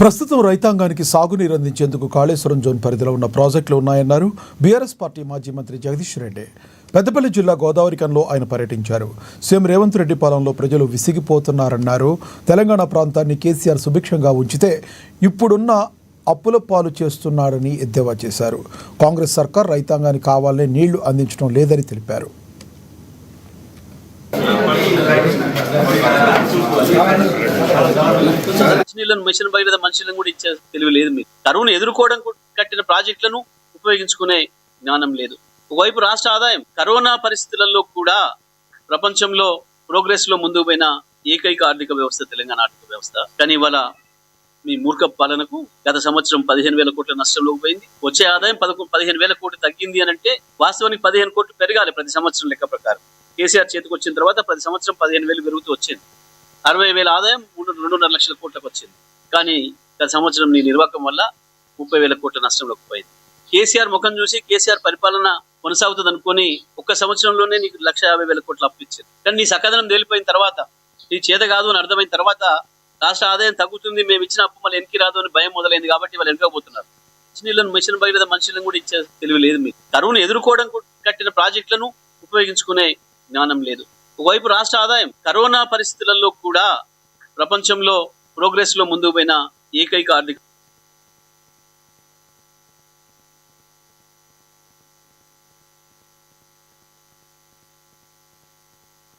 ప్రస్తుతం రైతాంగానికి సాగునీరు అందించేందుకు కాళేశ్వరం జోన్ పరిధిలో ఉన్న ప్రాజెక్టులు ఉన్నాయన్నారు బీఆర్ఎస్ పార్టీ మాజీ మంత్రి జగదీష్ రెడ్డి. పెద్దపల్లి జిల్లా గోదావరికంలో ఆయన పర్యటించారు. సీఎం రేవంత్ రెడ్డి పాలనలో ప్రజలు విసిగిపోతున్నారన్నారు. తెలంగాణ ప్రాంతాన్ని కేసీఆర్ సుభిక్షంగా ఉంచితే ఇప్పుడున్న అప్పుల పాలు చేస్తున్నాడని ఎద్దేవా చేశారు. కాంగ్రెస్ సర్కార్ రైతాంగానికి కావాలనే నీళ్లు అందించడం లేదని తెలిపారు. మిషన్ భగీరథ మనుషులను కూడా ఇచ్చే తెలివి లేదు. మీకు కరువును ఎదుర్కోవడం కట్టిన ప్రాజెక్టులను ఉపయోగించుకునే జ్ఞానం లేదు. ఒకవైపు రాష్ట్ర ఆదాయం కరోనా పరిస్థితులలో కూడా ప్రపంచంలో ప్రోగ్రెస్ లో ముందుకు పోయిన ఏకైక ఆర్థిక వ్యవస్థ తెలంగాణ ఆర్థిక వ్యవస్థ. కానీ ఇవాళ మీ మూర్ఖ పాలనకు గత సంవత్సరం 15,000 కోట్ల నష్టంలోకి పోయింది. వచ్చే ఆదాయం 15,000 కోట్లు తగ్గింది అని అంటే వాస్తవానికి 15 కోట్లు పెరగాలి ప్రతి సంవత్సరం లెక్క ప్రకారం. కేసీఆర్ చేతికి వచ్చిన తర్వాత ప్రతి సంవత్సరం 15,000 పెరుగుతూ వచ్చింది. 60,000 ఆదాయం 2.5 లక్షల కోట్లకు వచ్చింది. కానీ గత సంవత్సరం నీ నిర్వాహకం వల్ల 30,000 కోట్ల నష్టంలోకి పోయింది. కేసీఆర్ ముఖం చూసి కేసీఆర్ పరిపాలన కొనసాగుతుంది అనుకుని ఒక్క సంవత్సరంలోనే నీకు 150,000 కోట్లు అప్పు ఇచ్చింది. కానీ నీ సకదనం తేలిపోయిన తర్వాత, నీ చేత కాదు అని అర్థమైన తర్వాత రాష్ట్ర ఆదాయం తగ్గుతుంది, మేము ఇచ్చిన అప్పు మళ్ళీ వెనక్కి రాదు అని భయం మొదలైంది. కాబట్టి వాళ్ళు వెనకపోతున్నారు. మిషన్ భగీరథ మనుషులను కూడా ఇచ్చే తెలివి లేదు. మీకు కరువును ఎదుర్కోవడం కట్టిన ప్రాజెక్టులను ఉపయోగించుకునే జ్ఞానం లేదు. ఒకవైపు రాష్ట్ర ఆదాయం కరోనా పరిస్థితులలో కూడా ప్రపంచంలో ప్రోగ్రెస్ లో ముందుకు పోయిన ఏకైక ఆర్థిక